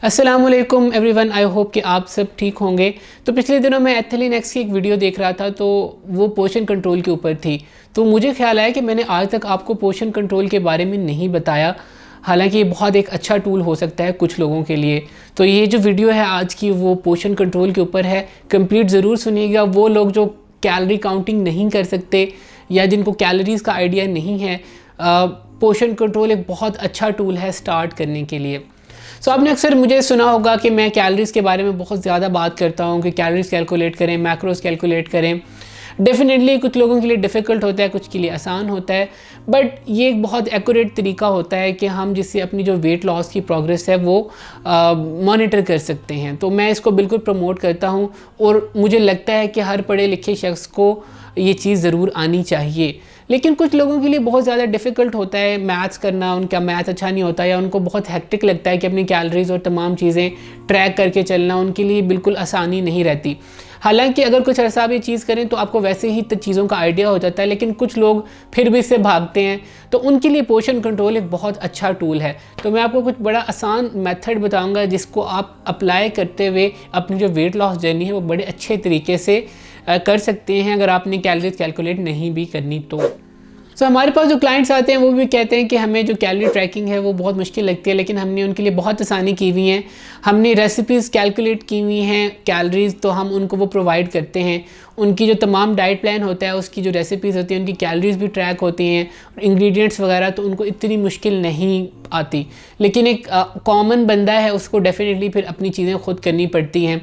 अस्सलामुअलैकुम everyone, I hope कि आप सब ठीक होंगे। तो पिछले दिनों मैं एथिलीन एक्स की एक वीडियो देख रहा था, तो वो पोर्शन कंट्रोल के ऊपर थी। तो मुझे ख्याल आया कि मैंने आज तक आपको पोर्शन कंट्रोल के बारे में नहीं बताया। हालांकि ये बहुत एक अच्छा टूल हो सकता है कुछ लोगों के लिए। तो ये जो वीडियो है आज की, वो पोर्शन कंट्रोल के ऊपर है। कंप्लीट ज़रूर सुनिएगा। वो लोग जो कैलोरी काउंटिंग नहीं कर सकते या जिनको कैलोरीज़ का आइडिया नहीं है, पोर्शन कंट्रोल एक बहुत अच्छा टूल है स्टार्ट करने के लिए। सो आपने अक्सर मुझे सुना होगा कि मैं कैलोरीज़ के बारे में बहुत ज़्यादा बात करता हूँ कि कैलोरीज़ कैलकुलेट करें, मैक्रोस कैलकुलेट करें। डेफिनेटली कुछ लोगों के लिए डिफ़िकल्ट होता है, कुछ के लिए आसान होता है, बट ये एक बहुत एक्यूरेट तरीका होता है कि हम जिससे अपनी जो वेट लॉस की प्रोग्रेस है वो मॉनिटर कर सकते हैं। तो मैं इसको बिल्कुल प्रमोट करता हूँ और मुझे लगता है कि हर पढ़े लिखे शख्स को ये चीज़ ज़रूर आनी चाहिए। लेकिन कुछ लोगों के लिए बहुत ज़्यादा डिफ़िकल्ट होता है मैथ्स करना, उनका मैथ अच्छा नहीं होता या उनको बहुत हेक्टिक लगता है कि अपनी कैलोरीज़ और तमाम चीज़ें ट्रैक करके चलना उनके लिए बिल्कुल आसानी नहीं रहती। हालांकि अगर कुछ अर्सा आप ये चीज़ करें तो आपको वैसे ही चीज़ों का आइडिया हो जाता है, लेकिन कुछ लोग फिर भी इससे भागते हैं। तो उनके लिए पोर्शन कंट्रोल एक बहुत अच्छा टूल है। तो मैं आपको कुछ बड़ा आसान मेथड बताऊंगा जिसको आप अप्लाई करते हुए अपनी जो वेट लॉस जर्नी है वो बड़े अच्छे तरीके से कर सकते हैं, अगर आपने कैलोरीज कैलकुलेट नहीं भी करनी तो। हमारे पास जो क्लाइंट्स आते हैं वो भी कहते हैं कि हमें जो कैलोरी ट्रैकिंग है वो बहुत मुश्किल लगती है, लेकिन हमने उनके लिए बहुत आसानी की हुई है। हमने रेसिपीज़ कैलकुलेट की हुई हैं कैलोरीज़, तो हम उनको वो प्रोवाइड करते हैं। उनकी जो तमाम डाइट प्लान होता है उसकी जो रेसिपीज़ होती हैं उनकी कैलोरीज़ भी ट्रैक होती हैं, इंग्रेडिएंट्स वगैरह, तो उनको इतनी मुश्किल नहीं आती। लेकिन एक कॉमन बंदा है उसको डेफिनेटली फिर अपनी चीज़ें खुद करनी पड़ती हैं।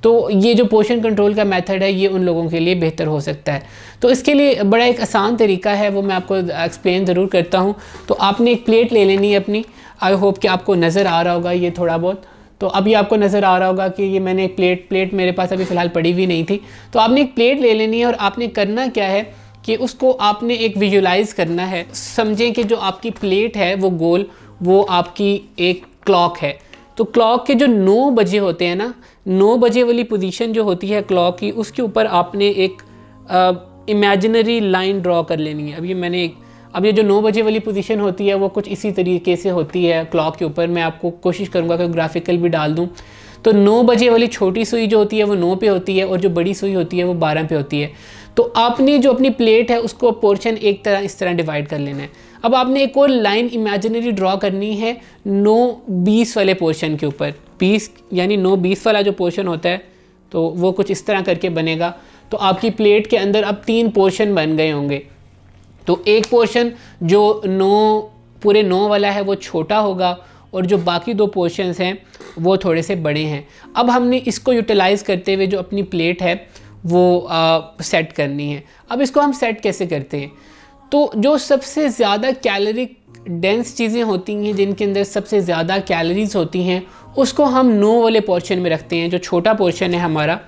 तो ये जो पोर्शन कंट्रोल का मेथड है ये उन लोगों के लिए बेहतर हो सकता है। तो इसके लिए बड़ा एक आसान तरीका है, वो मैं आपको एक्सप्लेन ज़रूर करता हूँ। तो आपने एक प्लेट ले लेनी है अपनी। आई होप कि आपको नज़र आ रहा होगा ये थोड़ा बहुत। तो अभी आपको नज़र आ रहा होगा कि ये मैंने एक प्लेट मेरे पास अभी फ़िलहाल पड़ी हुई नहीं थी। तो आपने एक प्लेट ले लेनी है और आपने करना क्या है कि उसको आपने एक विजुलाइज़ करना है। समझें कि जो आपकी प्लेट है वो गोल, वो आपकी एक क्लॉक है। तो क्लॉक के जो 9 बजे होते हैं ना, 9 बजे वाली पोजीशन जो होती है क्लॉक की, उसके ऊपर आपने एक इमेजिनरी लाइन ड्रॉ कर लेनी है। अब ये जो 9 बजे वाली पोजीशन होती है वो कुछ इसी तरीके से होती है क्लॉक के ऊपर। मैं आपको कोशिश करूँगा कि ग्राफिकल भी डाल दूँ। तो 9 बजे वाली छोटी सुई जो होती है वो 9 पे होती है और जो बड़ी सुई होती है वो 12 पे होती है। तो आपने जो अपनी प्लेट है उसको पोर्शन इस तरह डिवाइड कर लेना है। अब आपने एक और लाइन इमेजिनरी ड्रॉ करनी है 9-20 वाले पोर्शन के ऊपर। 20 यानी 9-20 वाला जो पोर्शन होता है तो वो कुछ इस तरह करके बनेगा। तो आपकी प्लेट के अंदर अब 3 पोर्शन बन गए होंगे। तो एक पोर्शन जो पूरे 9 वाला है वो छोटा होगा और जो बाकी 2 पोर्शंस हैं वो थोड़े से बड़े हैं। अब हमने इसको यूटिलाइज़ करते हुए जो अपनी प्लेट है वो सेट करनी है। अब इसको हम सेट कैसे करते हैं? तो जो सबसे ज़्यादा कैलोरिक डेंस चीज़ें होती हैं, जिनके अंदर सबसे ज़्यादा कैलोरीज होती हैं, उसको हम 9 वाले पोर्शन में रखते हैं। जो छोटा पोर्शन है हमारा,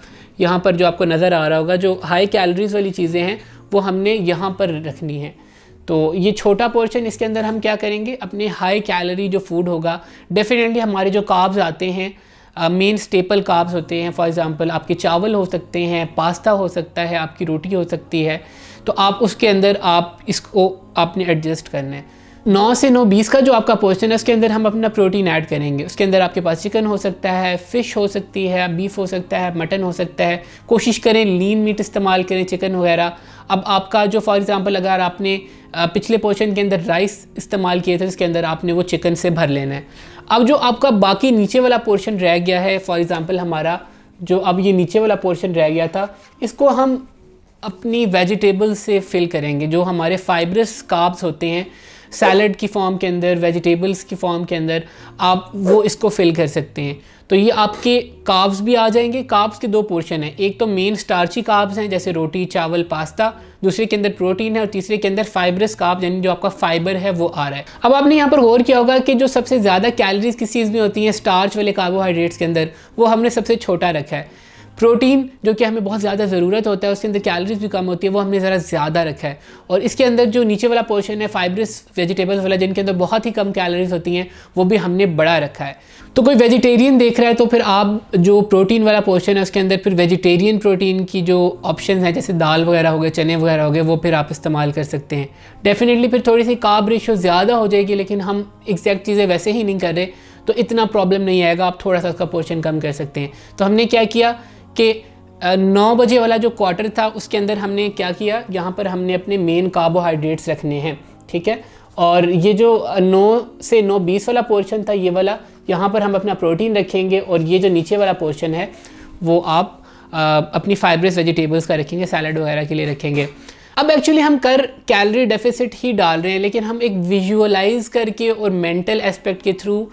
यहाँ पर जो आपको नज़र आ रहा होगा, जो हाई कैलोरीज वाली चीज़ें हैं वो हमने यहाँ पर रखनी है। तो ये छोटा पोर्शन, इसके अंदर हम क्या करेंगे, अपने हाई कैलोरी जो फूड होगा, डेफिनेटली हमारे जो कार्ब्स आते हैं, मेन स्टेपल कार्ब्स होते हैं। फॉर एग्जांपल आपके चावल हो सकते हैं, पास्ता हो सकता है, आपकी रोटी हो सकती है। तो आप उसके अंदर आप इसको आपने एडजस्ट करना है। 9 से 9-20 का जो आपका पोर्शन है उसके अंदर हम अपना प्रोटीन ऐड करेंगे। उसके अंदर आपके पास चिकन हो सकता है, फ़िश हो सकती है, बीफ हो सकता है, मटन हो सकता है। कोशिश करें लीन मीट इस्तेमाल करें, चिकन वगैरह। अब आपका जो फॉर एग्ज़ाम्पल अगर आपने पिछले पोर्शन के अंदर राइस इस्तेमाल किए थे, इसके अंदर आपने वो चिकन से भर लेना है। अब जो आपका बाकी नीचे वाला पोर्शन रह गया है, फॉर एग्ज़ाम्पल हमारा जो अब ये नीचे वाला पोर्शन रह गया था, इसको हम अपनी वेजिटेबल से फिल करेंगे। जो हमारे फाइब्रस कार्ब्स होते हैं सैलड की फॉर्म के अंदर, वेजिटेबल्स की फॉर्म के अंदर, आप वो इसको फिल कर सकते हैं। तो ये आपके कार्ब्स भी आ जाएंगे। कार्ब्स के 2 पोर्शन हैं, एक तो मेन स्टार्ची कार्ब्स हैं जैसे रोटी, चावल, पास्ता, दूसरे के अंदर प्रोटीन है और तीसरे के अंदर फाइब्रस कार्ब्स यानी जो आपका फाइबर है वो आ रहा है। अब आपने यहाँ पर गौर किया होगा कि जो सबसे ज़्यादा कैलोरीज किस चीज़ में होती हैं, स्टार्च वाले कार्बोहाइड्रेट्स के अंदर, वो हमने सबसे छोटा रखा है। प्रोटीन जो कि हमें बहुत ज़्यादा ज़रूरत होता है, उसके अंदर कैलोरीज भी कम होती है, वो हमने ज़रा ज़्यादा रखा है। और इसके अंदर जो नीचे वाला पोर्शन है फाइब्रस वेजिटेबल्स वाला, जिनके अंदर बहुत ही कम कैलोरीज होती हैं, वो भी हमने बड़ा रखा है। तो कोई वेजिटेरियन देख रहा है तो फिर आप जो प्रोटीन वाला पोर्शन है उसके अंदर फिर वेजिटेरियन प्रोटीन की जो ऑप्शन है, जैसे दाल वगैरह हो गए, चने वगैरह हो गए, वो फिर आप इस्तेमाल कर सकते हैं। डेफिनेटली फिर थोड़ी सी कार्ब रेशियो ज़्यादा हो जाएगी, लेकिन हम एग्जैक्ट चीज़ें वैसे ही नहीं कर रहे तो इतना प्रॉब्लम नहीं आएगा, आप थोड़ा सा उसका पोर्शन कम कर सकते हैं। तो हमने क्या किया कि 9 बजे वाला जो क्वार्टर था उसके अंदर हमने क्या किया, यहाँ पर हमने अपने मेन कार्बोहाइड्रेट्स रखने हैं, ठीक है। और ये जो 9 से 9:20 वाला पोर्शन था, ये वाला, यहाँ पर हम अपना प्रोटीन रखेंगे, और ये जो नीचे वाला पोर्शन है वो आप अपनी फाइब्रस वेजिटेबल्स का रखेंगे, सैलड वगैरह के लिए रखेंगे। अब एक्चुअली हम कर कैलोरी डेफिसिट ही डाल रहे हैं, लेकिन हम एक विजुअलाइज करके और मेंटल एस्पेक्ट के थ्रू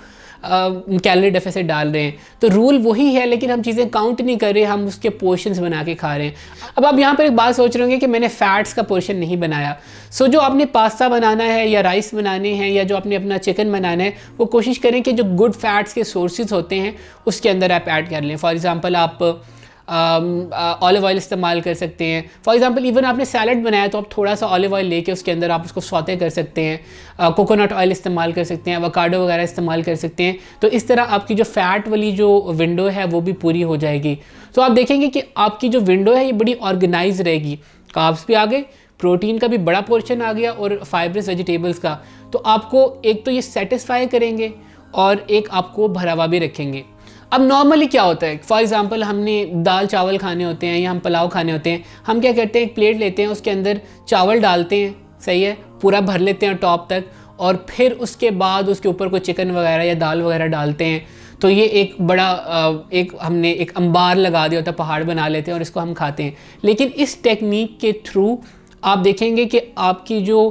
कैलोरी डेफिसिट डाल रहे हैं। तो रूल वही है, लेकिन हम चीज़ें काउंट नहीं कर रहे, हम उसके पोर्शंस बना के खा रहे हैं। अब आप यहाँ पर एक बात सोच रहे होंगे कि मैंने फ़ैट्स का पोर्शन नहीं बनाया। सो जो आपने पास्ता बनाना है या राइस बनाने हैं या जो आपने अपना चिकन बनाना है, वो कोशिश करें कि जो गुड फैट्स के सोर्सेज होते हैं उसके अंदर आप ऐड कर लें। फॉर एग्ज़ाम्पल आप ऑलिव ऑयल इस्तेमाल कर सकते हैं। फॉर एग्जांपल इवन आपने सैलड बनाया तो आप थोड़ा सा ऑलिव ऑयल लेके उसके अंदर आप उसको सौते कर सकते हैं। कोकोनट ऑयल इस्तेमाल कर सकते हैं, एवोकाडो वगैरह इस्तेमाल कर सकते हैं। तो इस तरह आपकी जो फ़ैट वाली जो विंडो है वो भी पूरी हो जाएगी। तो आप देखेंगे कि आपकी जो विंडो है ये बड़ी ऑर्गेनाइज रहेगी। कार्ब्स भी आ गए, प्रोटीन का भी बड़ा पोर्शन आ गया और फाइब्रस वेजिटेबल्स का। तो आपको एक तो ये सेटिस्फाई करेंगे और एक आपको भरा हुआ भी रखेंगे। अब नॉर्मली क्या होता है, फॉर एग्जांपल हमने दाल चावल खाने होते हैं या हम पुलाव खाने होते हैं, हम क्या करते हैं, एक प्लेट लेते हैं, उसके अंदर चावल डालते हैं, सही है, पूरा भर लेते हैं टॉप तक, और फिर उसके बाद उसके ऊपर कोई चिकन वगैरह या दाल वगैरह डालते हैं। तो ये एक बड़ा हमने एक अंबार लगा दिया होता है, पहाड़ बना लेते हैं और इसको हम खाते हैं। लेकिन इस टेक्निक के थ्रू आप देखेंगे कि आपकी जो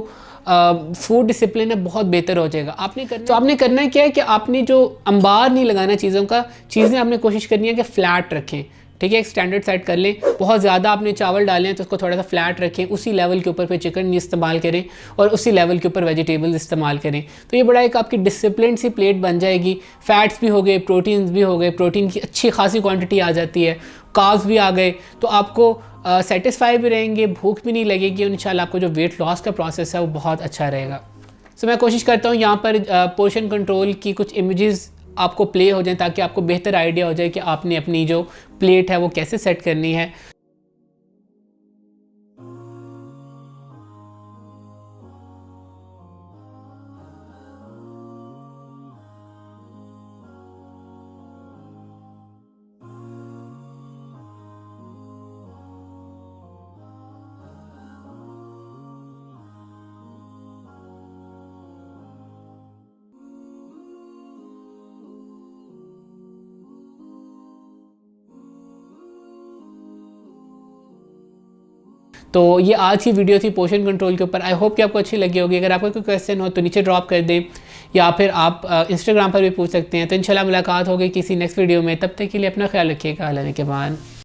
फूड डिसिप्लिन है बहुत बेहतर हो जाएगा। आपने करना क्या है कि आपने जो अंबार नहीं लगाना चीज़ों का, चीज़ें आपने कोशिश करनी है कि फ़्लैट रखें, ठीक है, एक स्टैंडर्ड सेट कर लें। बहुत ज़्यादा आपने चावल डाले हैं तो उसको थोड़ा सा फ्लैट रखें, उसी लेवल के ऊपर फिर चिकन इस्तेमाल करें और उसी लेवल के ऊपर वेजिटेबल्स इस्तेमाल करें। तो ये बड़ा एक आपकी डिसिप्लिन सी प्लेट बन जाएगी। फ़ैट्स भी हो गए, प्रोटीन्स भी हो गए, प्रोटीन की अच्छी खासी क्वांटिटी आ जाती है, कार्ब्स भी आ गए, तो आपको सेटिस्फाई भी रहेंगे, भूख भी नहीं लगेगी, और इंशाल्लाह आपको जो वेट लॉस का प्रोसेस है वो बहुत अच्छा रहेगा। सो मैं कोशिश करता हूँ यहाँ पर पोर्शन कंट्रोल की कुछ इमेजेस आपको प्ले हो जाएं ताकि आपको बेहतर आइडिया हो जाए कि आपने अपनी जो प्लेट है वो कैसे सेट करनी है। तो ये आज की वीडियो थी पोर्शन कंट्रोल के ऊपर। आई होप कि आपको अच्छी लगी होगी। अगर आपका कोई क्वेश्चन हो तो नीचे ड्रॉप कर दें, या फिर आप इंस्टाग्राम पर भी पूछ सकते हैं। तो इंशाल्लाह मुलाकात होगी किसी नेक्स्ट वीडियो में। तब तक के लिए अपना ख्याल रखिएगा। अल्लाह के बाद।